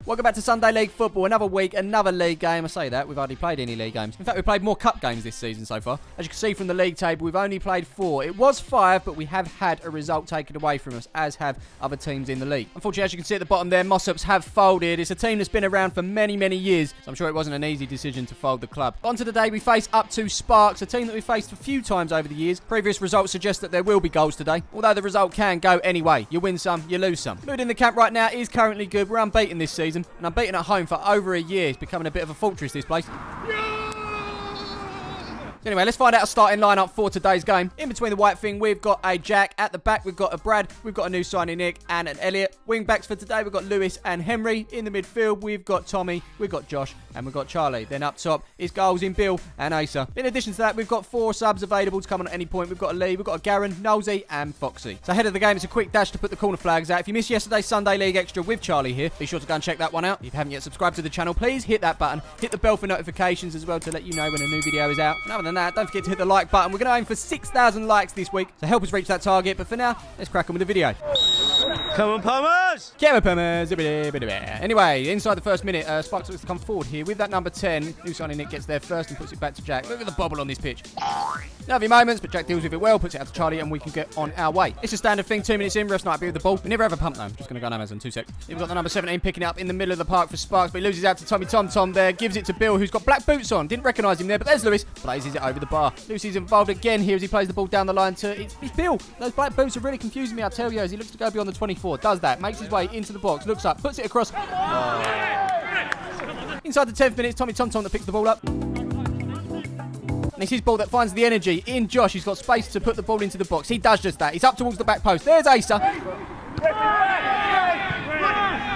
Welcome back to Sunday League Football. Another week, another league game. I say that, we've hardly played any league games. In fact, we've played more cup games this season so far. As you can see from the league table, we've only played 4. It was 5, but we have had a result taken away from us, as have other teams in the league. Unfortunately, as you can see at the bottom there, Moss-Ups have folded. It's a team that's been around for many, many years, so I'm sure it wasn't an easy decision to fold the club. On to the day, we face up to Sparks, a team that we've faced a few times over the years. Previous results suggest that there will be goals today, although the result can go any way. You win some, you lose some. Mood in the camp right now is currently good. We're unbeaten this season, and unbeaten at home for over a year. It's becoming a bit of a fortress, this place. Anyway, let's find out a starting lineup for today's game. In between the white thing, we've got a Jack. At the back, we've got a Brad. We've got a new signing, Nick, and an Elliot. Wing backs for today, we've got Lewis and Henry. In the midfield, we've got Tommy, we've got Josh, and we've got Charlie. Then up top is goals in Bill and Asa. In addition to that, we've got 4 subs available to come on at any point. We've got a Lee, we've got a Garen, Nolsey, and Foxy. So ahead of the game, it's a quick dash to put the corner flags out. If you missed yesterday's Sunday League Extra with Charlie here, be sure to go and check that one out. If you haven't yet subscribed to the channel, please hit that button. Hit the bell for notifications as well to let you know when a new video is out. And other than that, don't forget to hit the like button. We're going to aim for 6,000 likes this week to help us reach that target. But for now, let's crack on with the video. Come on, Pummers! Come on, Pummers! Anyway, inside the first minute, Sparks looks to come forward here with that number 10. New signing Nick gets there first and puts it back to Jack. Look at the bobble on this pitch. Lovely moments, but Jack deals with it well, puts it out to Charlie, and we can get on our way. It's a standard thing, 2 minutes in, refs might be with the ball. We never have a pump though. I'm just going to go on Amazon, 2 seconds. We've got the number 17 picking it up in the middle of the park for Sparks, but he loses out to Tommy Tom there, gives it to Bill, who's got black boots on. Didn't recognise him there, but there's Lewis. Blazes it over the bar. Lucy's involved again here as he plays the ball down the line to... It's Bill. Those black boots are really confusing me, I tell you, as he looks to go beyond the 24. Does that, makes his way into the box, looks up, puts it across. Inside the 10th minute, it's Tommy Tom that picks the ball up. And it's his ball that finds the energy in Josh. He's got space to put the ball into the box. He does just that. He's up towards the back post. There's Asa.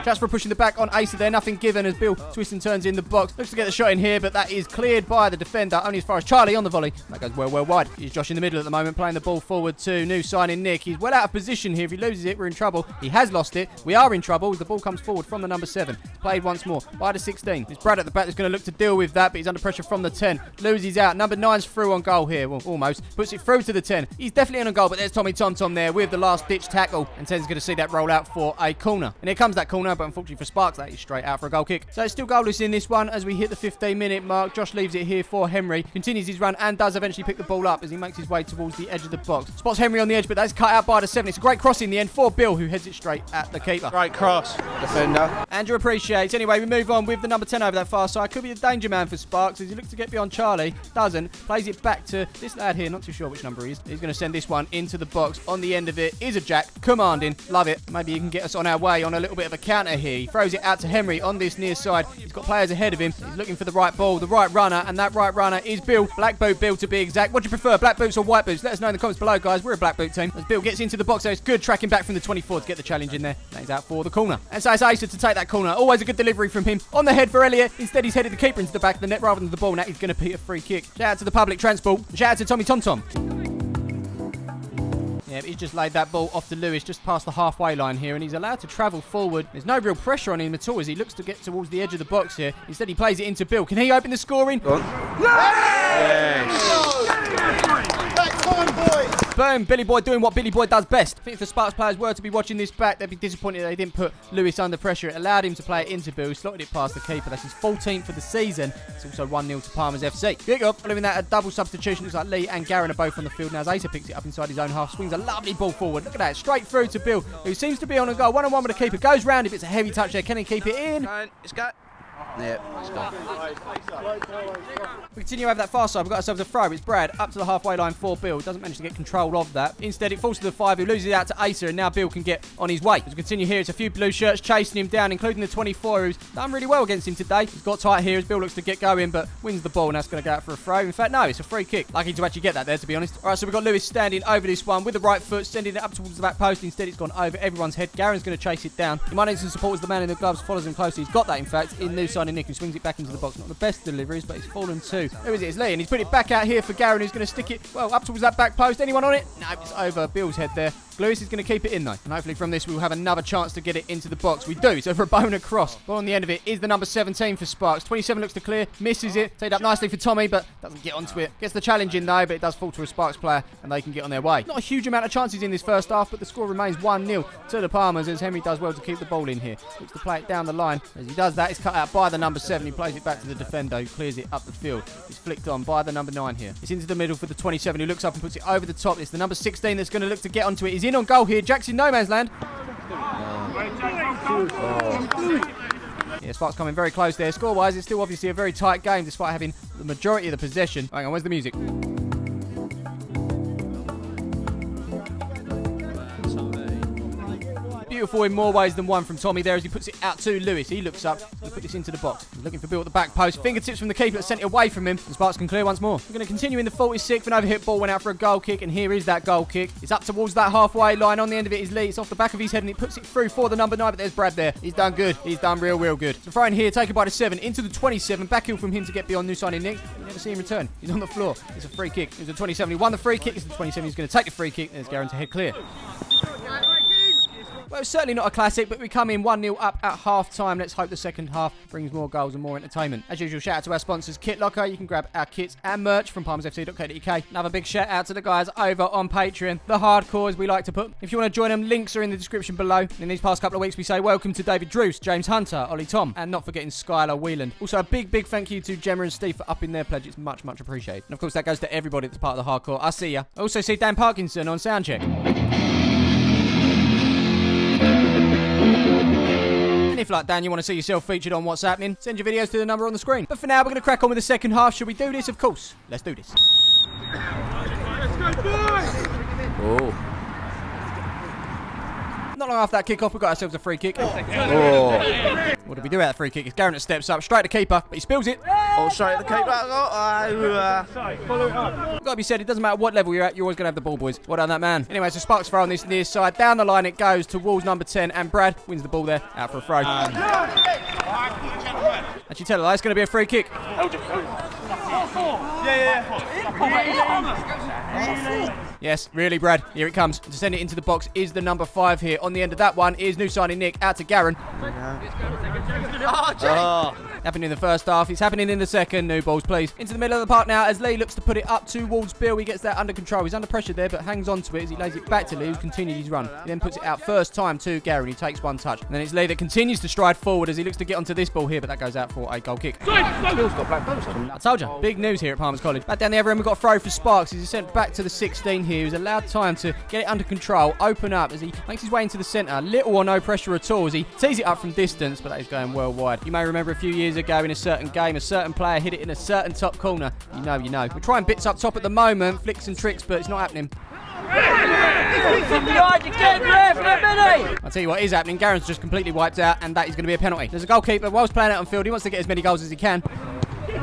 Just for pushing the back on Asa there. Nothing given as Bill twists and turns in the box. Looks to get the shot in here, but that is cleared by the defender. Only as far as Charlie on the volley. That goes well wide. He's Josh in the middle at the moment, playing the ball forward to new signing Nick. He's well out of position here. If he loses it, we're in trouble. He has lost it. We are in trouble. The ball comes forward from the number 7. Played once more by the 16. It's Brad at the back that's going to look to deal with that, but he's under pressure from the 10. Loses out. Number 9's through on goal here. Well, almost. Puts it through to the 10. He's definitely on goal, but there's Tommy Tom there with the last ditch tackle. And 10's going to see that roll out for a corner. And here comes that corner, but unfortunately for Sparks, that is straight out for a goal kick. So it's still goalless in this one as we hit the 15-minute mark. Josh leaves it here for Henry. Continues his run and does eventually pick the ball up as he makes his way towards the edge of the box. Spots Henry on the edge, but that's cut out by the 7. It's a great cross in the end for Bill, who heads it straight at the keeper. Right cross. Defender. Andrew appreciates. Anyway, we move on with the number 10 over that far side. Could be a danger man for Sparks as he looks to get beyond Charlie. Doesn't. Plays it back to this lad here. Not too sure which number he is. He's going to send this one into the box. On the end of it is a Jack. Commanding. Love it. Maybe he can get us on our way on a little bit of a counter here. He throws it out to Henry on this near side. He's got players ahead of him. He's looking for the right ball, the right runner, and that right runner is Bill. Black boot Bill to be exact. What do you prefer, black boots or white boots? Let us know in the comments below, guys. We're a black boot team. As Bill gets into the box there, it's good tracking back from the 24 to get the challenge in there. That is out for the corner. And so it's Asa to take that corner. Always a good delivery from him. On the head for Elliot. Instead, he's headed the keeper into the back of the net rather than the ball. And that is going to be a free kick. Shout out to the public transport. Shout out to Tommy Tom. Yeah, he's just laid that ball off to Lewis just past the halfway line here, and he's allowed to travel forward. There's no real pressure on him at all as he looks to get towards the edge of the box here. Instead, he plays it into Bill. Can he open the scoring? Yes! Boom, Billy Boy doing what Billy Boy does best. I think if the Sparks players were to be watching this back, they'd be disappointed they didn't put Lewis under pressure. It allowed him to play it into Bill. He slotted it past the keeper. That's his 14th for the season. It's also 1-0 to Palmer's FC. Kick off. Following that, a double substitution. Looks like Lee and Garen are both on the field now as Asa picks it up inside his own half. Swings a lovely ball forward. Look at that. Straight through to Bill, who seems to be on a goal. 1-on-1 with the keeper. Goes round if it's a heavy touch there. Can he keep it in? It's got... Yeah, it's gone. We continue over that far side. We've got ourselves a throw. It's Brad up to the halfway line for Bill. Doesn't manage to get control of that. Instead, it falls to the 5 who loses it out to Asa, and now Bill can get on his way. As we continue here, it's a few blue shirts chasing him down, including the 24 who's done really well against him today. He's got tight here as Bill looks to get going, but wins the ball, and that's going to go out for a throw. In fact, no, it's a free kick. Lucky to actually get that there, to be honest. All right, so we've got Lewis standing over this one with the right foot, sending it up towards the back post. Instead, it's gone over everyone's head. Garen's going to chase it down. He might need some support as the man in the gloves follows him closely. He's got that, in fact, in new signing Nick, who swings it back into the box. Not the best deliveries, but he's fallen too. Who is it? It's Lee, and he's put it back out here for Garen, who's going to stick it, well, up towards that back post. Anyone on it? No, it's over Bill's head there. Lewis is going to keep it in, though. And hopefully from this, we'll have another chance to get it into the box. We do. It's over a bone across. Ball on the end of it is the number 17 for Sparks. 27 looks to clear. Misses it. Taken up nicely for Tommy, but doesn't get onto it. Gets the challenge in, though, but it does fall to a Sparks player, and they can get on their way. Not a huge amount of chances in this first half, but the score remains 1-0 to the Palmers, as Henry does well to keep the ball in here. Looks to play it down the line. As he does that, it's cut out by the number 7. He plays it back to the defender, who clears it up the field. It's flicked on by the number 9 here. It's into the middle for the 27, who looks up and puts it over the top. It's the number 16 that's going to look to get onto it. He's in on goal here. Jackson no man's land. Yeah, Sparks coming very close there. Score-wise, it's still obviously a very tight game despite having the majority of the possession. Hang on, where's the music? Beautiful in more ways than one from Tommy there as he puts it out to Lewis. He looks up and put this into the box. He's looking for Bill at the back post. Fingertips from the keeper that sent it away from him. And Sparks can clear once more. We're going to continue in the 46th. An overhit ball went out for a goal kick, and here is that goal kick. It's up towards that halfway line. On the end of it is Lee. It's off the back of his head and he puts it through for the number 9, but there's Brad there. He's done good. He's done real good. So throw in here, taken by the 7 into the 27. Back heel from him to get beyond new signing Nick. You never see him return. He's on the floor. It's a free kick. It was the 27. He won the free kick. It's the 27. He's going to take the free kick. There's Garen to head clear. Well, it's certainly not a classic, but we come in 1-0 up at half-time. Let's hope the second half brings more goals and more entertainment. As usual, shout out to our sponsors, Kit Locker. You can grab our kits and merch from palmersfc.co.uk. Another big shout out to the guys over on Patreon, the hardcore as we like to put. If you want to join them, links are in the description below. In these past couple of weeks, we say welcome to David Druce, James Hunter, Ollie Tom, and not forgetting Skylar Wheeland. Also, a big thank you to Gemma and Steve for upping their pledge. It's much appreciated. And of course, that goes to everybody that's part of the hardcore. I see ya. I also see Dan Parkinson on Soundcheck. If, like Dan, you want to see yourself featured on What's Happening, send your videos to the number on the screen. But for now, we're going to crack on with the second half. Should we do this? Of course. Let's do this. Let's go, boys! Oh. Not long after that kick-off, we got ourselves a free kick. Oh. What did we do at that free kick? It's Garen that steps up, straight to keeper, but he spills it. Oh, straight to the keeper. Follow it up. Got to be said, it doesn't matter what level you're at, you're always going to have the ball, boys. Well done, that man. Anyway, so Sparks throw on this near side. Down the line it goes towards number 10, and Brad wins the ball there, out for a throw. Actually, tell her, it's going to be a free kick. Yes, really, Brad. Here it comes. To send it into the box is the number 5 here. On the end of that one is new signing Nick, out to Garen. Oh. Happened in the first half. It's happening in the second. New balls, please. Into the middle of the park now as Lee looks to put it up towards Bill. He gets that under control. He's under pressure there, but hangs on to it as he lays it back to Lee, who's continued his run. He then puts it out first time to Garen. He takes one touch. And then it's Lee that continues to stride forward as he looks to get onto this ball here, but that goes out for a goal kick. I told you. Big news here at Palmer's College. Back down the other end, we've got a throw for Sparks. He's sent back to the 16 here. He's allowed time to get it under control, open up as he makes his way into the centre. Little or no pressure at all as he tees it up from distance, but that is going well wide. You may remember a few years ago in a certain game, a certain player hit it in a certain top corner. You know. We're trying bits up top at the moment, flicks and tricks, but it's not happening. I'll tell you what is happening. Garen's just completely wiped out, and that is going to be a penalty. There's a goalkeeper whilst playing out on field. He wants to get as many goals as he can.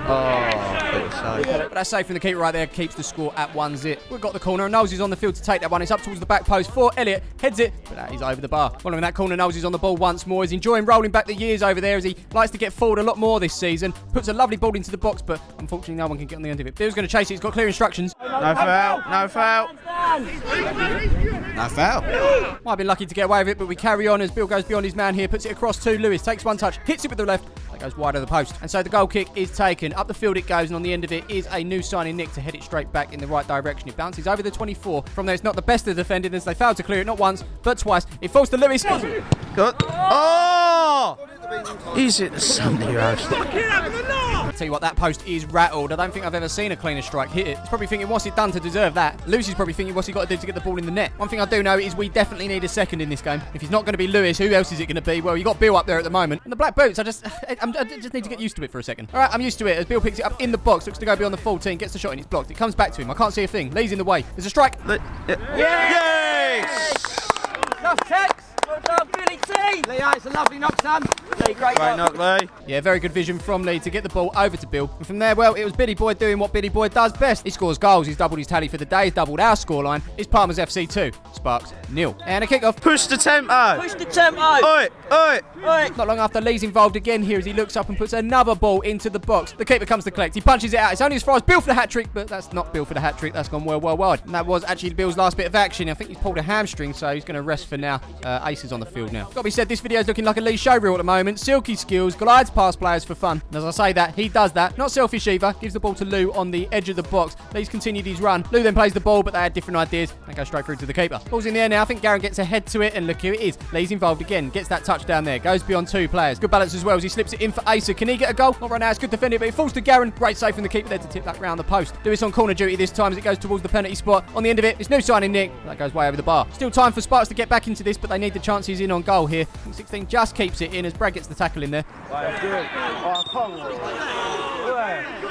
But that's safe from the keeper right there. Keeps the score at 1-0. We've got the corner, and Knowles is on the field to take that one. It's up towards the back post for Elliott. Heads it, but that is over the bar. Following that corner, Knowles is on the ball once more. He's enjoying rolling back the years over there as he likes to get forward a lot more this season. Puts a lovely ball into the box, but unfortunately no one can get on the end of it. Bill's going to chase it. He's got clear instructions. No foul. No foul. No foul. Might have been lucky to get away with it, but we carry on as Bill goes beyond his man here. Puts it across to Lewis. Takes one touch. Hits it with the left. That goes wide of the post. And so the goal kick is taken. Up the field it goes, and on the end of it is a new signing Nick to head it straight back in the right direction. It bounces over the 24. From there, it's not the best of defending as they failed to clear it not once, but twice. It falls to Lewis. Good. Oh! Is it the Sunday roast? I'll tell you what, that post is rattled. I don't think I've ever seen a cleaner strike hit it. He's probably thinking, what's it done to deserve that? Lucy's probably thinking, what's he got to do to get the ball in the net? One thing I do know is we definitely need a second in this game. If he's not going to be Lewis, who else is it going to be? Well, you got Bill up there at the moment. And the black boots, I just need to get used to it for a second. All right, I'm used to it as Bill picks it up in the box, looks to go beyond the 14, gets the shot and it's blocked. It comes back to him. I can't see a thing. Lee's in the way. There's a strike. Yes! Tough text. Well done, Billy T! Lee, it's a lovely knock, son. Lee, great knock. Lee. Yeah, very good vision from Lee to get the ball over to Bill. And from there, well, it was Billy Boy doing what Billy Boy does best. He scores goals. He's doubled his tally for the day. He's doubled our scoreline. It's Palmer's FC 2. Sparks 0. And a kick-off. Push the tempo. Push the tempo. Oi, oi. Oi. Not long after, Lee's involved again here as he looks up and puts another ball into the box. The keeper comes to collect. He punches it out. It's only as far as Bill for the hat-trick, but that's not Bill for the hat-trick. That's gone well wide. And that was actually Bill's last bit of action. I think he's pulled a hamstring, so he's going to rest for now. Ace is on the field now. Got to be said, this video is looking like a Lee showreel at the moment. Silky skills, glides past players for fun. And as I say that, he does that. Not selfish either. Gives the ball to Lou on the edge of the box. Lee's continued his run. Lou then plays the ball, but they had different ideas and go straight through to the keeper. Ball's in the air now. I think Garen gets ahead to it, and look, here it is. Lee's involved again. Gets that touchdown there. Goes beyond 2 players. Good balance as well as he slips it in for Asa. Can he get a goal? Not right now. It's good defending, but it falls to Garen. Great save from the keeper there to tip that round the post. Lewis on corner duty this time as it goes towards the penalty spot. On the end of it, it's new signing Nick. That goes way over the bar. Still time for Sparks to get back into this, but they need the chances in on goal here. 16 just keeps it in as Brad gets the tackle in there.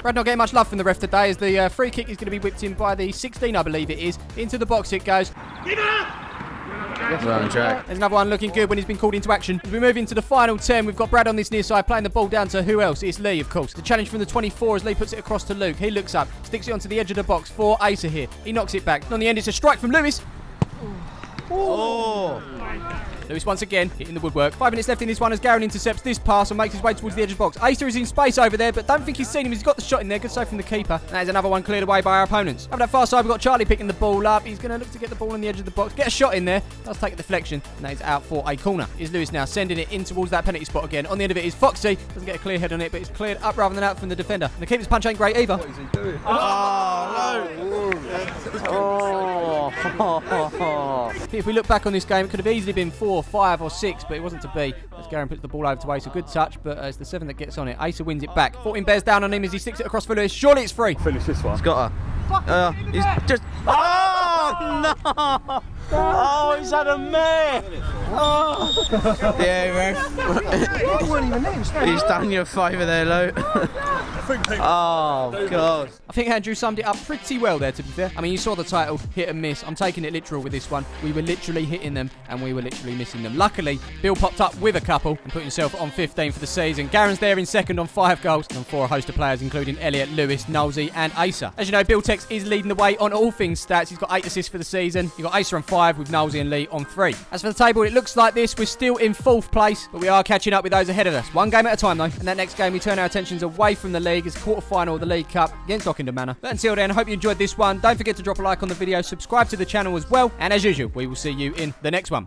Brad not getting much love from the ref today as the free kick is going to be whipped in by the 16, I believe it is. Into the box it goes. Wrong track. There's another one looking good when he's been called into action. As we move into the final 10, we've got Brad on this near side playing the ball down to who else? It's Lee, of course. The challenge from the 24 as Lee puts it across to Luke. He looks up, sticks it onto the edge of the box for Asa here. He knocks it back. And on the end, it's a strike from Lewis. Oh. Lewis once again hitting the woodwork. 5 minutes left in this one as Garen intercepts this pass and makes his way towards the edge of the box. Asa is in space over there, but don't think he's seen him. He's got the shot in there. Good save from the keeper. That is another one cleared away by our opponents. Over that far side, we've got Charlie picking the ball up. He's going to look to get the ball on the edge of the box. Get a shot in there. Does take a deflection, and that is out for a corner. Is Lewis now sending it in towards that penalty spot again. On the end of it is Foxy. Doesn't get a clear head on it, but it's cleared up rather than out from the defender. And the keeper's punch ain't great either. What is he doing? Oh, If we look back on this game, it could have easily been 4, 5 or 6, but it wasn't to be. As Garen puts the ball over to Asa. Good touch, but it's the 7 that gets on it. Asa wins it back. 14 bears down on him as he sticks it across for Lewis. Surely it's free. Finish this one. He's got a... he's just... Oh, no! Oh, he's had a mare! Oh. Yeah, he's done you a favour there, Lou. Oh, God. I think Andrew summed it up pretty well there, to be fair. I mean, you saw the title, hit and miss. I'm taking it literal with this one. We were literally hitting them, and we were literally missing them. Luckily, Bill popped up with a couple and put himself on 15 for the season. Garen's there in second on 5 goals, and 4 a host of players, including Elliot, Lewis, Nolsey, and Asa. As you know, Bill Tex is leading the way on all things stats. He's got 8 assists for the season. You've got Asa on 5 with Nolsey and Lee on 3. As for the table, it looks like this. We're still in 4th place, but we are catching up with those ahead of us. One game at a time, though. And that next game, we turn our attentions away from the league as quarter-final of the League Cup against Ockenden Manor. But until then, I hope you enjoyed this one. Don't forget to drop a like on the video, subscribe to the channel as well, and as usual, we will see you in the next one.